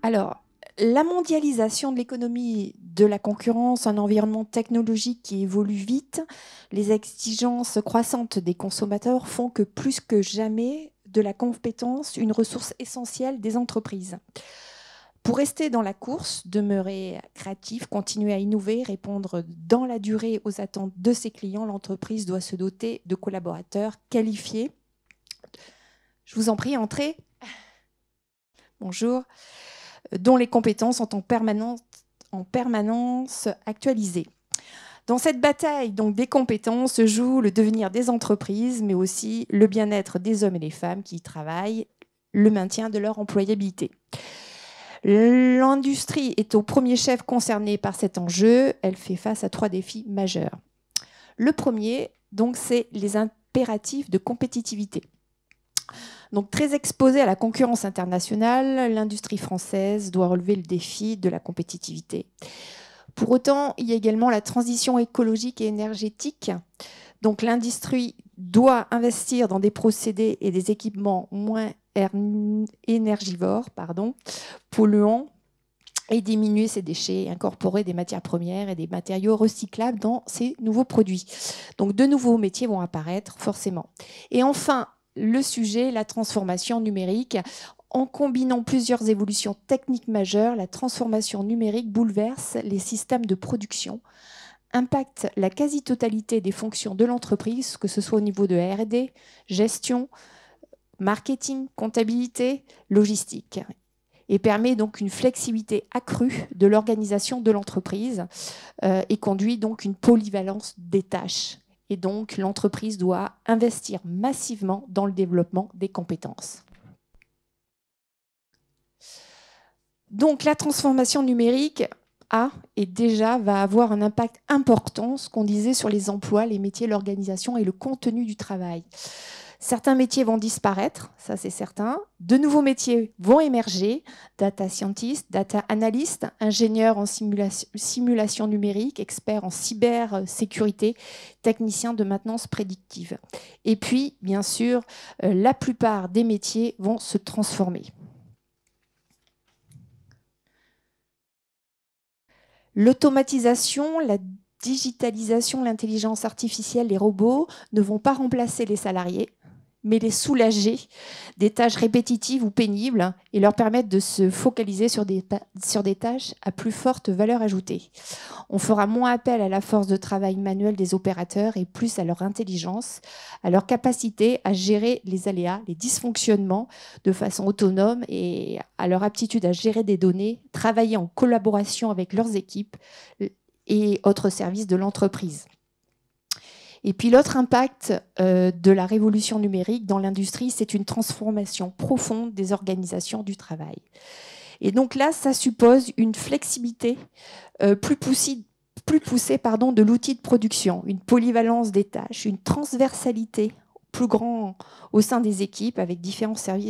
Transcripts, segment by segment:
Alors, la mondialisation de l'économie, de la concurrence, un environnement technologique qui évolue vite, les exigences croissantes des consommateurs font que plus que jamais, de la compétence, une ressource essentielle des entreprises. Pour rester dans la course, demeurer créatif, continuer à innover, répondre dans la durée aux attentes de ses clients, l'entreprise doit se doter de collaborateurs qualifiés. Je vous en prie, entrez. Bonjour. Dont les compétences sont en permanence actualisées. Dans cette bataille donc, des compétences se joue le devenir des entreprises, mais aussi le bien-être des hommes et des femmes qui y travaillent, le maintien de leur employabilité. L'industrie est au premier chef concernée par cet enjeu. Elle fait face à 3 défis majeurs. Le premier, donc, c'est les impératifs de compétitivité. Donc, très exposée à la concurrence internationale, l'industrie française doit relever le défi de la compétitivité. Pour autant, il y a également la transition écologique et énergétique. Donc, l'industrie doit investir dans des procédés et des équipements moins énergivores, polluants, et diminuer ses déchets, incorporer des matières premières et des matériaux recyclables dans ces nouveaux produits. Donc, de nouveaux métiers vont apparaître forcément. Et enfin, le sujet, la transformation numérique. En combinant plusieurs évolutions techniques majeures, la transformation numérique bouleverse les systèmes de production, impacte la quasi-totalité des fonctions de l'entreprise, que ce soit au niveau de R&D, gestion, marketing, comptabilité, logistique, et permet donc une flexibilité accrue de l'organisation de l'entreprise et conduit donc une polyvalence des tâches. Et donc, l'entreprise doit investir massivement dans le développement des compétences. Donc, la transformation numérique va avoir un impact important, ce qu'on disait, sur les emplois, les métiers, l'organisation et le contenu du travail. Certains métiers vont disparaître, ça c'est certain. De nouveaux métiers vont émerger, data scientist, data analyst, ingénieur en simulation numérique, expert en cybersécurité, technicien de maintenance prédictive. Et puis, bien sûr, la plupart des métiers vont se transformer. L'automatisation, la digitalisation, l'intelligence artificielle, les robots ne vont pas remplacer les salariés, mais les soulager des tâches répétitives ou pénibles et leur permettre de se focaliser sur des tâches à plus forte valeur ajoutée. On fera moins appel à la force de travail manuelle des opérateurs et plus à leur intelligence, à leur capacité à gérer les aléas, les dysfonctionnements de façon autonome et à leur aptitude à gérer des données, travailler en collaboration avec leurs équipes et autres services de l'entreprise. Et puis l'autre impact de la révolution numérique dans l'industrie, c'est une transformation profonde des organisations du travail. Et donc là, ça suppose une flexibilité plus poussée de l'outil de production, une polyvalence des tâches, une transversalité plus grande au sein des équipes avec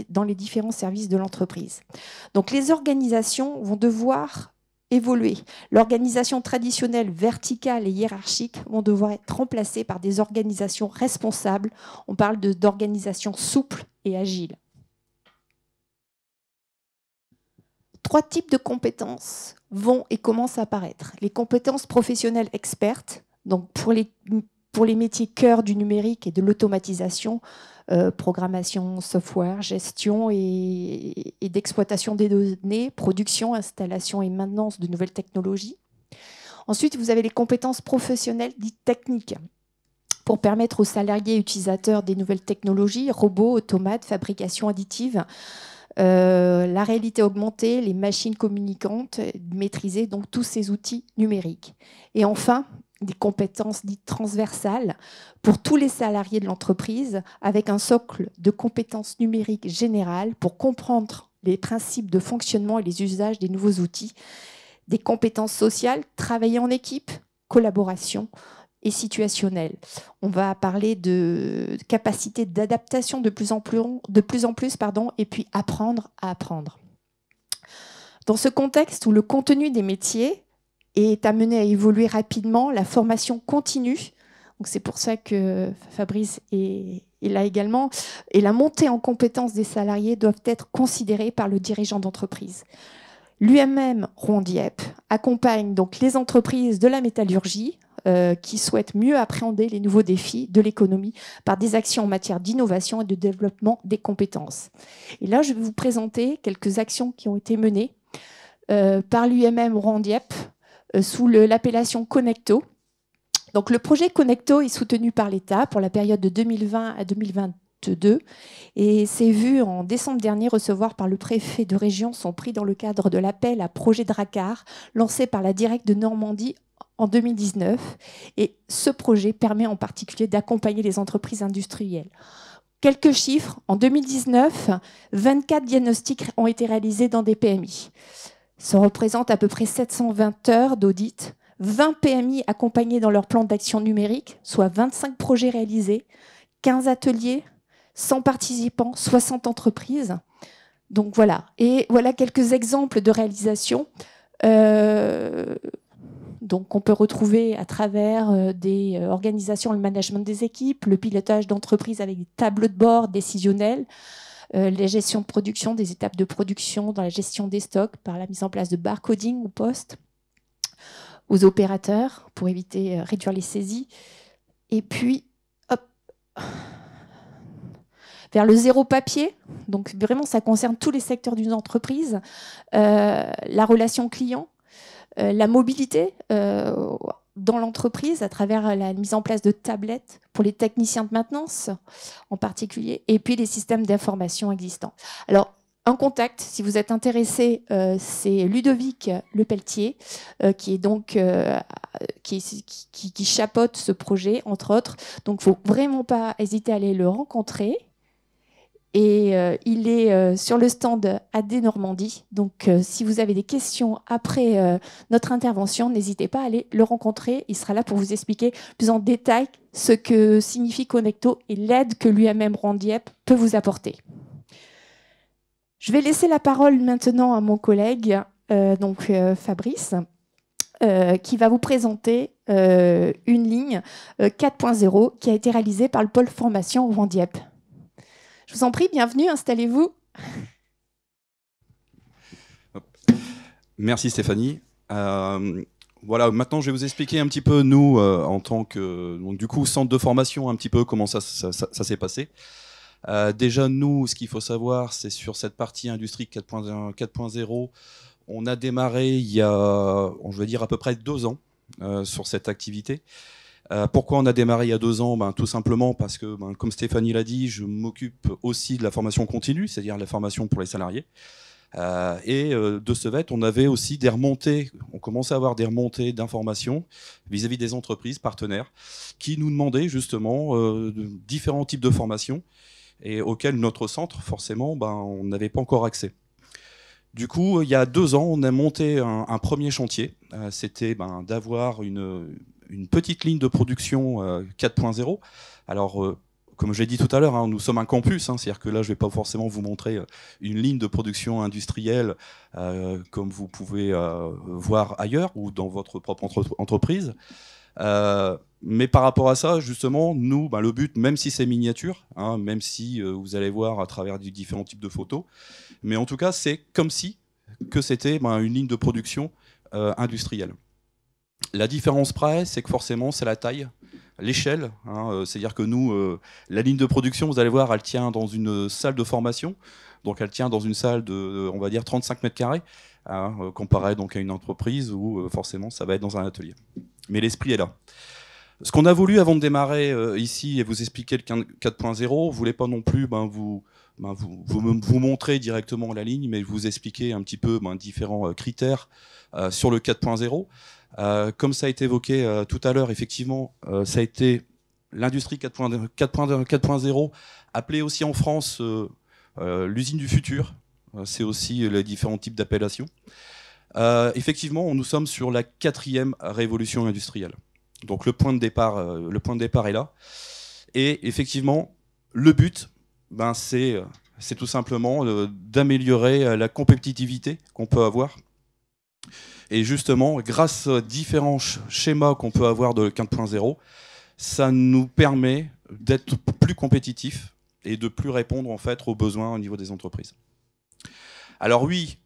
dans les différents services de l'entreprise. Donc les organisations vont devoir évoluer. L'organisation traditionnelle, verticale et hiérarchique vont devoir être remplacées par des organisations responsables. On parle d'organisations souples et agiles. 3 types de compétences vont et commencent à apparaître. Les compétences professionnelles expertes, donc pour les métiers cœur du numérique et de l'automatisation, programmation, software, gestion et d'exploitation des données, production, installation et maintenance de nouvelles technologies. Ensuite, vous avez les compétences professionnelles dites techniques pour permettre aux salariés utilisateurs des nouvelles technologies, robots, automates, fabrication additive, la réalité augmentée, les machines communicantes, maîtriser donc tous ces outils numériques. Et enfin, des compétences dites transversales pour tous les salariés de l'entreprise, avec un socle de compétences numériques générales pour comprendre les principes de fonctionnement et les usages des nouveaux outils, des compétences sociales, travailler en équipe, collaboration et situationnelle. On va parler de capacité d'adaptation de plus en plus, et puis apprendre à apprendre. Dans ce contexte où le contenu des métiers est amené à évoluer rapidement, la formation continue, donc c'est pour ça que Fabrice est là également, et la montée en compétences des salariés doivent être considérées par le dirigeant d'entreprise. L'UMM Rondiep accompagne donc les entreprises de la métallurgie qui souhaitent mieux appréhender les nouveaux défis de l'économie par des actions en matière d'innovation et de développement des compétences. Et là, je vais vous présenter quelques actions qui ont été menées par l'UMM Rondiep sous l'appellation Connecto. Donc, le projet Connecto est soutenu par l'État pour la période de 2020 à 2022 et s'est vu en décembre dernier recevoir par le préfet de région son prix dans le cadre de l'appel à projet Dracar lancé par la Directe de Normandie en 2019. Et ce projet permet en particulier d'accompagner les entreprises industrielles. Quelques chiffres. En 2019, 24 diagnostics ont été réalisés dans des PMI. Ça représente à peu près 720 heures d'audit. 20 PMI accompagnés dans leur plan d'action numérique, soit 25 projets réalisés, 15 ateliers, 100 participants, 60 entreprises. Donc voilà. Et voilà quelques exemples de réalisation. Donc on peut retrouver à travers des organisations le management des équipes, le pilotage d'entreprises avec des tableaux de bord décisionnels, les gestions de production, des étapes de production dans la gestion des stocks par la mise en place de barcoding ou poste aux opérateurs pour éviter, réduire les saisies. Et puis, hop, vers le zéro papier, donc vraiment ça concerne tous les secteurs d'une entreprise, la relation client, la mobilité dans l'entreprise à travers la mise en place de tablettes pour les techniciens de maintenance en particulier, et puis les systèmes d'information existants. Alors, un contact, si vous êtes intéressé, c'est Ludovic Lepelletier, qui est donc qui chapeaute ce projet, entre autres. Donc, il ne faut vraiment pas hésiter à aller le rencontrer. Et il est sur le stand AD Normandie. Donc, si vous avez des questions après notre intervention, n'hésitez pas à aller le rencontrer. Il sera là pour vous expliquer plus en détail ce que signifie Connecto et l'aide que l'UMM Rondiep peut vous apporter. Je vais laisser la parole maintenant à mon collègue, Fabrice, qui va vous présenter une ligne 4.0 qui a été réalisée par le pôle formation Rondiep. Je vous en prie, bienvenue, installez-vous. Merci Stéphanie. Voilà, maintenant je vais vous expliquer un petit peu, nous, en tant que donc, du coup, centre de formation, un petit peu comment ça s'est passé. Déjà, nous, ce qu'il faut savoir, c'est sur cette partie industrie 4.0, on a démarré il y a, je vais dire, à peu près 2 ans sur cette activité. Pourquoi on a démarré il y a 2 ans? Tout simplement parce que, comme Stéphanie l'a dit, je m'occupe aussi de la formation continue, c'est-à-dire la formation pour les salariés. De ce fait, on avait aussi des remontées, on commençait à avoir des remontées d'informations vis-à-vis des entreprises partenaires qui nous demandaient justement différents types de formations et auxquelles notre centre, forcément, on n'avait pas encore accès. Du coup, il y a 2 ans, on a monté un premier chantier. C'était d'avoir une petite ligne de production 4.0. Alors, comme je l'ai dit tout à l'heure, nous sommes un campus, c'est-à-dire que là, je ne vais pas forcément vous montrer une ligne de production industrielle comme vous pouvez voir ailleurs ou dans votre propre entreprise. Mais par rapport à ça, justement, nous, le but, même si c'est miniature, même si vous allez voir à travers différents types de photos, mais en tout cas, c'est comme si que c'était une ligne de production industrielle. La différence près, c'est que forcément, c'est la taille, l'échelle. C'est-à-dire que nous, la ligne de production, vous allez voir, elle tient dans une salle de formation. Donc, elle tient dans une salle de, on va dire, 35 mètres carrés, comparé donc à une entreprise où, forcément, ça va être dans un atelier. Mais l'esprit est là. Ce qu'on a voulu avant de démarrer ici et vous expliquer le 4.0, on ne voulait pas non plus vous montrer directement la ligne, mais vous expliquer un petit peu différents critères sur le 4.0. Comme ça a été évoqué tout à l'heure, effectivement, ça a été l'industrie 4.0, appelée aussi en France l'usine du futur. C'est aussi les différents types d'appellations. Effectivement, nous sommes sur la 4e révolution industrielle. Donc le point de départ est là. Et effectivement, le but, c'est tout simplement d'améliorer la compétitivité qu'on peut avoir. Et justement, grâce aux différents schémas qu'on peut avoir de 4.0, ça nous permet d'être plus compétitifs et de plus répondre en fait aux besoins au niveau des entreprises. Alors oui,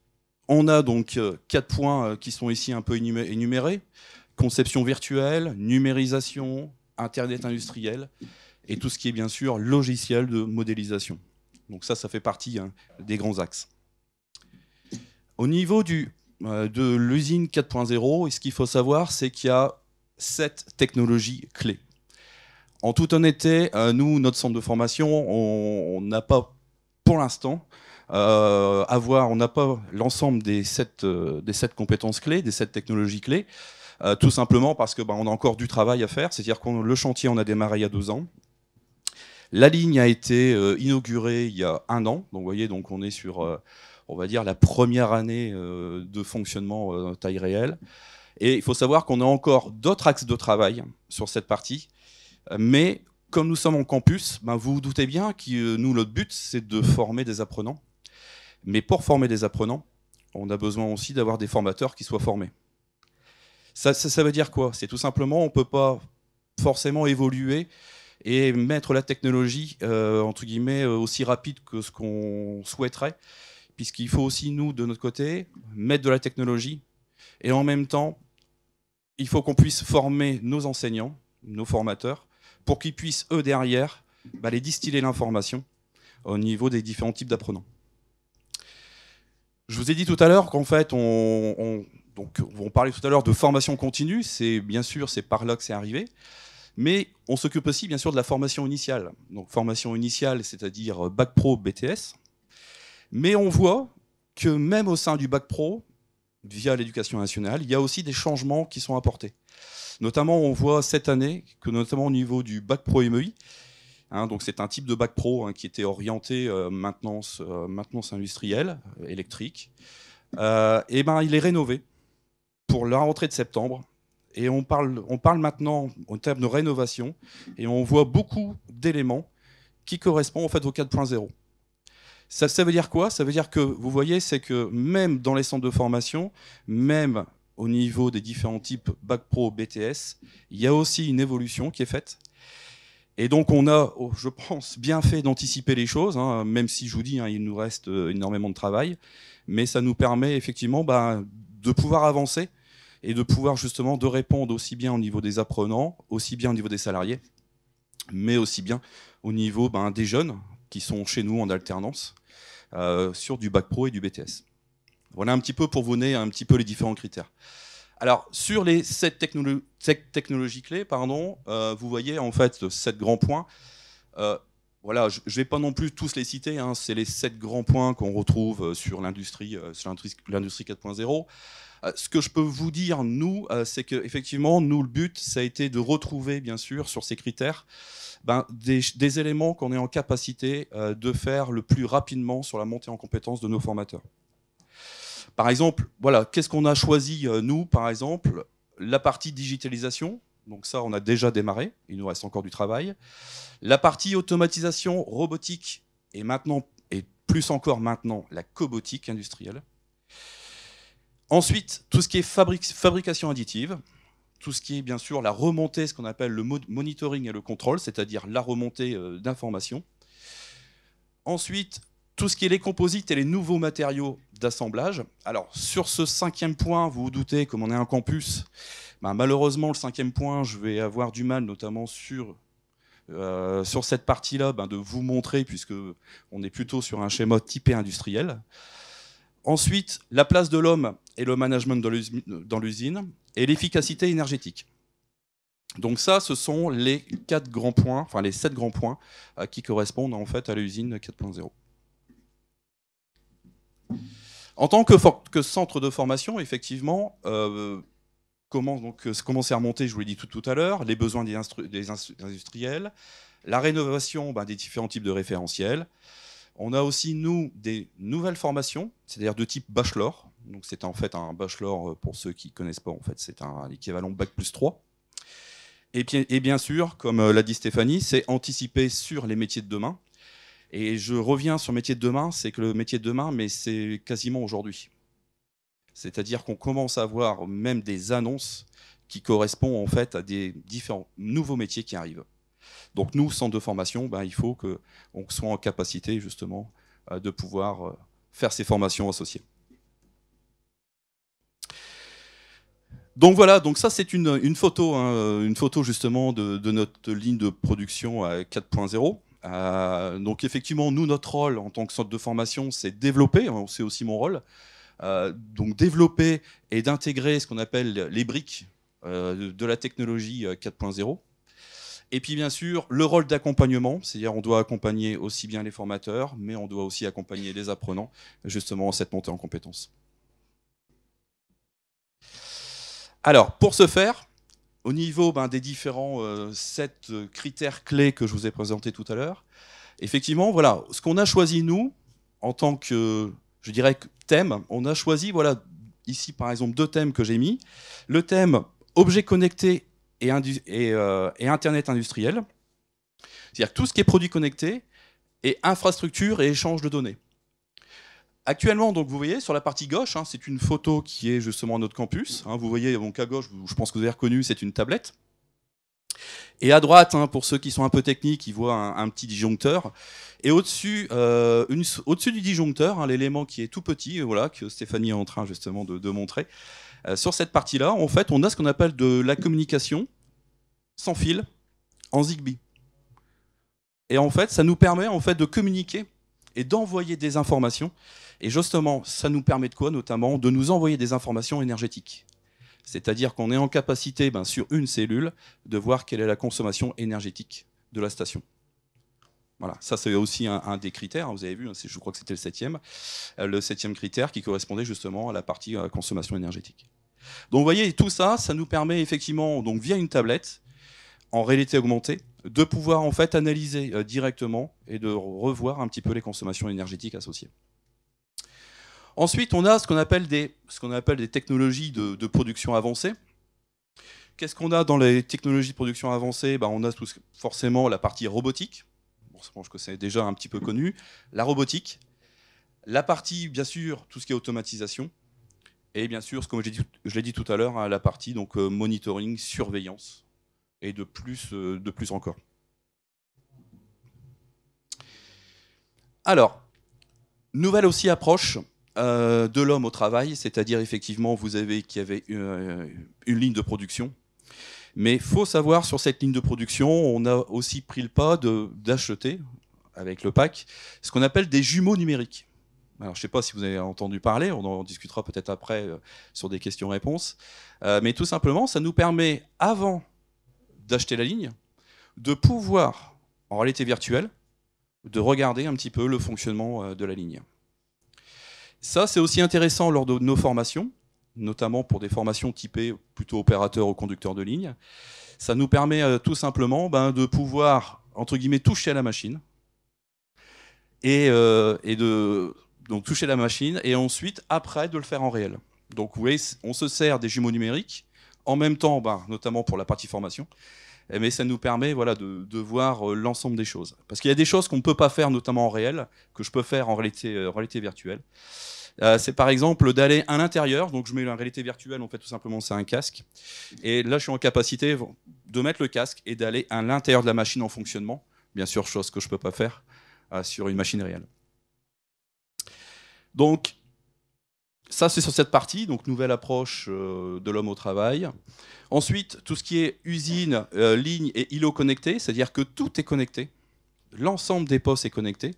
On a donc 4 points qui sont ici un peu énumérés. Conception virtuelle, numérisation, Internet industriel, et tout ce qui est bien sûr logiciel de modélisation. Donc ça fait partie des grands axes. Au niveau de l'usine 4.0, ce qu'il faut savoir, c'est qu'il y a 7 technologies clés. En toute honnêteté, nous, notre centre de formation, on n'a pas, pour l'instant, on n'a pas l'ensemble des 7 compétences clés, des 7 technologies clés, tout simplement parce qu'on a encore du travail à faire. C'est-à-dire que le chantier, on a démarré il y a 2 ans. La ligne a été inaugurée il y a 1 an. Donc, vous voyez, donc on est sur, on va dire, la première année de fonctionnement taille réelle. Et il faut savoir qu'on a encore d'autres axes de travail sur cette partie. Mais comme nous sommes en campus, vous vous doutez bien que nous, notre but, c'est de former des apprenants. Mais pour former des apprenants, on a besoin aussi d'avoir des formateurs qui soient formés. Ça veut dire quoi? C'est tout simplement, on ne peut pas forcément évoluer et mettre la technologie, entre guillemets, aussi rapide que ce qu'on souhaiterait, puisqu'il faut aussi, nous, de notre côté, mettre de la technologie. Et en même temps, il faut qu'on puisse former nos enseignants, nos formateurs, pour qu'ils puissent, eux, derrière, les distiller l'information au niveau des différents types d'apprenants. Je vous ai dit tout à l'heure qu'en fait, on parlait tout à l'heure de formation continue, bien sûr, c'est par là que c'est arrivé, mais on s'occupe aussi, bien sûr, de la formation initiale. Donc, formation initiale, c'est-à-dire Bac Pro, BTS, mais on voit que même au sein du Bac Pro, via l'éducation nationale, il y a aussi des changements qui sont apportés. Notamment, on voit cette année que, notamment au niveau du Bac Pro MEI, donc c'est un type de Bac Pro qui était orienté maintenance industrielle, électrique, et il est rénové pour la rentrée de septembre. Et on parle maintenant en termes de rénovation, et on voit beaucoup d'éléments qui correspondent en fait au 4.0. Ça veut dire quoi? Ça veut dire que, vous voyez, c'est que même dans les centres de formation, même au niveau des différents types Bac Pro, BTS, il y a aussi une évolution qui est faite. Et donc on a, je pense, bien fait d'anticiper les choses, même si je vous dis, il nous reste énormément de travail, mais ça nous permet effectivement de pouvoir avancer et de pouvoir justement de répondre aussi bien au niveau des apprenants, aussi bien au niveau des salariés, mais aussi bien au niveau des jeunes qui sont chez nous en alternance sur du Bac Pro et du BTS. Voilà un petit peu pour vous donner un petit peu les différents critères. Alors, sur les 7 technologies clés, vous voyez en fait 7 grands points. Voilà, je ne vais pas non plus tous les citer, c'est les 7 grands points qu'on retrouve sur l'industrie 4.0. Ce que je peux vous dire, nous, c'est qu'effectivement, nous, le but, ça a été de retrouver, bien sûr, sur ces critères, des éléments qu'on est en capacité de faire le plus rapidement sur la montée en compétences de nos formateurs. Par exemple, voilà, qu'est-ce qu'on a choisi, nous, par exemple, la partie digitalisation. Donc ça, on a déjà démarré, il nous reste encore du travail. La partie automatisation, robotique, et maintenant, et plus encore maintenant, la cobotique industrielle. Ensuite, tout ce qui est fabrication additive, tout ce qui est bien sûr la remontée, ce qu'on appelle le monitoring et le contrôle, c'est-à-dire la remontée d'informations. Ensuite, tout ce qui est les composites et les nouveaux matériaux d'assemblage. Alors, sur ce 5e point, vous vous doutez, comme on est un campus, malheureusement, le 5e point, je vais avoir du mal, notamment sur cette partie-là, de vous montrer, puisqu'on est plutôt sur un schéma typé industriel. Ensuite, la place de l'homme et le management dans l'usine, et l'efficacité énergétique. Donc ça, ce sont les 4 grands points, enfin les 7 grands points qui correspondent en fait à l'usine 4.0. En tant que centre de formation, effectivement, comment c'est remonté, je vous l'ai dit tout à l'heure, les besoins des industriels, la rénovation des différents types de référentiels. On a aussi, nous, des nouvelles formations, c'est-à-dire de type bachelor. Donc c'est en fait un bachelor, pour ceux qui ne connaissent pas, en fait, c'est un équivalent Bac+3. Et bien sûr, comme l'a dit Stéphanie, c'est anticiper sur les métiers de demain. Et je reviens sur le métier de demain, c'est que le métier de demain, mais c'est quasiment aujourd'hui. C'est-à-dire qu'on commence à voir même des annonces qui correspondent en fait à des différents nouveaux métiers qui arrivent. Donc nous, centre de formation, il faut qu'on soit en capacité justement de pouvoir faire ces formations associées. Donc voilà, donc ça c'est une photo, hein, une photo justement de notre ligne de production à 4.0. Donc effectivement, nous, notre rôle en tant que centre de formation, c'est développer, hein, c'est aussi mon rôle, donc développer et d'intégrer ce qu'on appelle les briques de la technologie 4.0. Et puis bien sûr, le rôle d'accompagnement, c'est-à-dire on doit accompagner aussi bien les formateurs, mais on doit aussi accompagner les apprenants, justement, à cette montée en compétences. Alors, pour ce faire, au niveau des différents 7 critères clés que je vous ai présentés tout à l'heure, effectivement, voilà, ce qu'on a choisi, nous, en tant que, je dirais, thème, on a choisi, voilà, ici, par exemple, 2 thèmes que j'ai mis. Le thème objets connectés et Internet industriel, c'est-à-dire tout ce qui est produits connectés et infrastructure et échange de données. Actuellement, donc, vous voyez, sur la partie gauche, hein, c'est une photo qui est justement à notre campus. Hein, vous voyez, donc à gauche, je pense que vous avez reconnu, c'est une tablette. Et à droite, hein, pour ceux qui sont un peu techniques, ils voient un petit disjoncteur. Et au-dessus du disjoncteur, hein, l'élément qui est tout petit, voilà, que Stéphanie est en train justement de montrer, sur cette partie-là, en fait, on a ce qu'on appelle de la communication sans fil en Zigbee. Et en fait, ça nous permet en fait de communiquer et d'envoyer des informations. Et justement, ça nous permet de quoi? Notamment de nous envoyer des informations énergétiques. C'est-à-dire qu'on est en capacité, sur une cellule, de voir quelle est la consommation énergétique de la station. Voilà, ça c'est aussi un des critères, hein, vous avez vu, je crois que c'était le septième critère qui correspondait justement à la partie consommation énergétique. Donc vous voyez, tout ça, ça nous permet effectivement, donc via une tablette, en réalité augmentée, de pouvoir en fait analyser directement et de revoir un petit peu les consommations énergétiques associées. Ensuite, on a ce qu'on appelle des technologies de production avancée. Qu'est-ce qu'on a dans les technologies de production avancée? On a forcément la partie robotique. Bon, je pense que c'est déjà un petit peu connu. La robotique. La partie, bien sûr, tout ce qui est automatisation. Et bien sûr, comme je l'ai dit tout à l'heure, hein, la partie donc, monitoring, surveillance. Et de plus encore. Alors, nouvelle aussi approche de l'homme au travail, c'est-à-dire effectivement, vous avez qu'il y avait une ligne de production. Mais il faut savoir, sur cette ligne de production, on a aussi pris le pas d'acheter, avec le pack, ce qu'on appelle des jumeaux numériques. Alors, je ne sais pas si vous avez entendu parler, on en discutera peut-être après sur des questions-réponses. Mais tout simplement, ça nous permet, avant d'acheter la ligne, de pouvoir, en réalité virtuelle, de regarder un petit peu le fonctionnement de la ligne. Ça, c'est aussi intéressant lors de nos formations, notamment pour des formations typées plutôt opérateurs ou conducteurs de ligne. Ça nous permet tout simplement de pouvoir, entre guillemets, toucher à la machine donc toucher la machine et ensuite, après, de le faire en réel. Donc, vous voyez, on se sert des jumeaux numériques, en même temps, notamment pour la partie formation, mais ça nous permet voilà, de voir l'ensemble des choses. Parce qu'il y a des choses qu'on ne peut pas faire, notamment en réel, que je peux faire en réalité virtuelle. C'est par exemple d'aller à l'intérieur, donc je mets la réalité virtuelle, en fait tout simplement c'est un casque, et là je suis en capacité de mettre le casque et d'aller à l'intérieur de la machine en fonctionnement, bien sûr chose que je ne peux pas faire sur une machine réelle. Donc ça c'est sur cette partie, donc nouvelle approche de l'homme au travail. Ensuite, tout ce qui est usine, ligne et îlot connecté, c'est-à-dire que tout est connecté, l'ensemble des postes est connecté.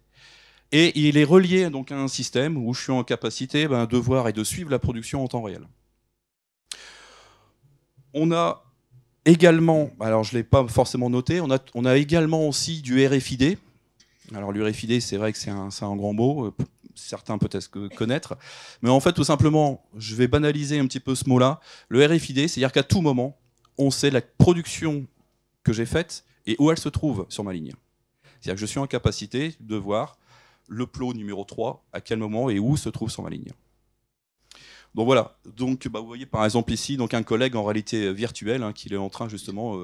Et il est relié donc, à un système où je suis en capacité de voir et de suivre la production en temps réel. On a également, alors je ne l'ai pas forcément noté, on a également aussi du RFID. Alors le RFID, c'est vrai que c'est un grand mot, certains peut-être connaître. Mais en fait, tout simplement, je vais banaliser un petit peu ce mot-là. Le RFID, c'est-à-dire qu'à tout moment, on sait la production que j'ai faite et où elle se trouve sur ma ligne. C'est-à-dire que je suis en capacité de voir le plot numéro 3, à quel moment et où se trouve sur ma ligne. Donc voilà, donc, vous voyez par exemple ici donc un collègue en réalité virtuelle hein, qui est en train justement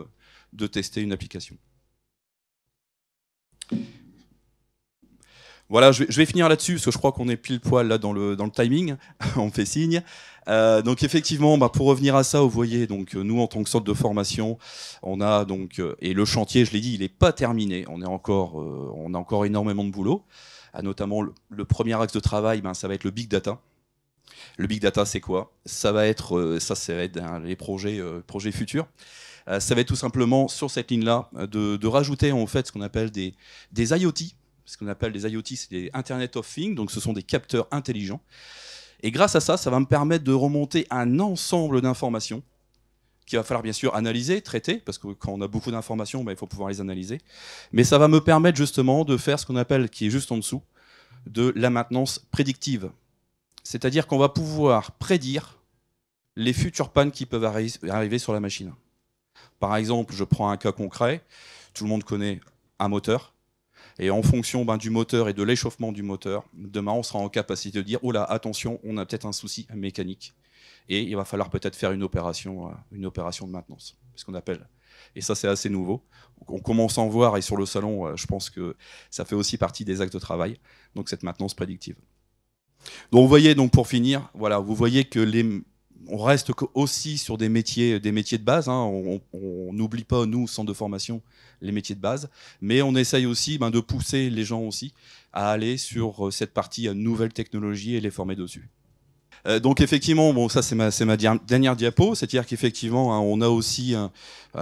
de tester une application. Voilà, je vais finir là-dessus parce que je crois qu'on est pile poil là dans le timing, on me fait signe. Donc effectivement, pour revenir à ça, vous voyez, donc nous en tant que centre de formation, on a donc et le chantier, je l'ai dit, il n'est pas terminé. On a encore énormément de boulot. Notamment le premier axe de travail, ça va être le big data. Le big data, c'est quoi? Ça va être, les projets futurs. Ça va être tout simplement sur cette ligne-là de rajouter en fait ce qu'on appelle des IoT. Ce qu'on appelle des IoT, c'est des Internet of Things, donc ce sont des capteurs intelligents. Et grâce à ça, ça va me permettre de remonter un ensemble d'informations qu'il va falloir bien sûr analyser, traiter, parce que quand on a beaucoup d'informations, il faut pouvoir les analyser. Mais ça va me permettre justement de faire ce qu'on appelle, qui est juste en dessous, de la maintenance prédictive. C'est-à-dire qu'on va pouvoir prédire les futures pannes qui peuvent arriver sur la machine. Par exemple, je prends un cas concret, tout le monde connaît un moteur, et en fonction du moteur et de l'échauffement du moteur, demain on sera en capacité de dire « Oh là, attention, on a peut-être un souci mécanique ». Et il va falloir peut-être faire une opération de maintenance, ce qu'on appelle. Et ça, c'est assez nouveau. On commence à en voir, et sur le salon, je pense que ça fait aussi partie des actes de travail, donc cette maintenance prédictive. Donc vous voyez, donc pour finir, voilà, vous voyez que on reste aussi sur des métiers de base. Hein. On n'oublie pas, nous, centre de formation, les métiers de base, mais on essaye aussi de pousser les gens aussi à aller sur cette partie nouvelle technologie et les former dessus. Donc effectivement, bon, ça c'est ma dernière diapo, c'est-à-dire qu'effectivement, hein, on a aussi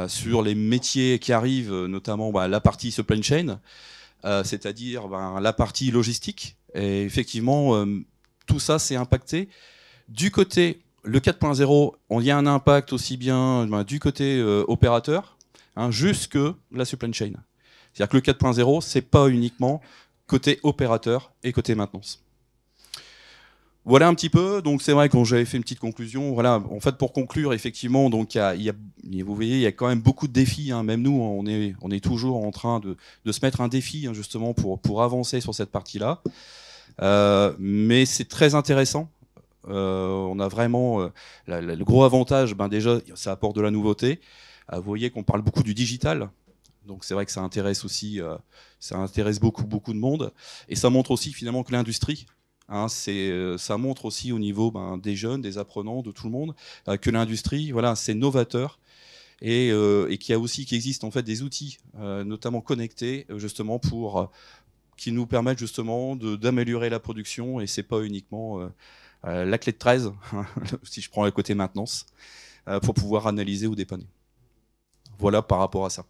sur les métiers qui arrivent, notamment la partie supply chain, c'est-à-dire la partie logistique. Et effectivement, tout ça c'est impacté. Du côté, le 4.0, il y a un impact aussi bien du côté opérateur, hein, jusque la supply chain. C'est-à-dire que le 4.0, c'est pas uniquement côté opérateur et côté maintenance. Voilà un petit peu, donc c'est vrai que j'avais fait une petite conclusion. Voilà, en fait pour conclure, effectivement, donc vous voyez, il y a quand même beaucoup de défis. Hein. Même nous, on est toujours en train de se mettre un défi hein, justement pour avancer sur cette partie-là. Mais c'est très intéressant. On a vraiment le gros avantage. Déjà, ça apporte de la nouveauté. Vous voyez qu'on parle beaucoup du digital. Donc c'est vrai que ça intéresse aussi, ça intéresse beaucoup de monde. Et ça montre aussi finalement que l'industrie. Hein, ça montre aussi au niveau des jeunes, des apprenants, de tout le monde, que l'industrie, voilà, c'est novateur et qu'il existe en fait des outils, notamment connectés, justement qui nous permettent justement d'améliorer la production et c'est pas uniquement la clé de 13, si je prends le côté maintenance, pour pouvoir analyser ou dépanner. Voilà par rapport à ça.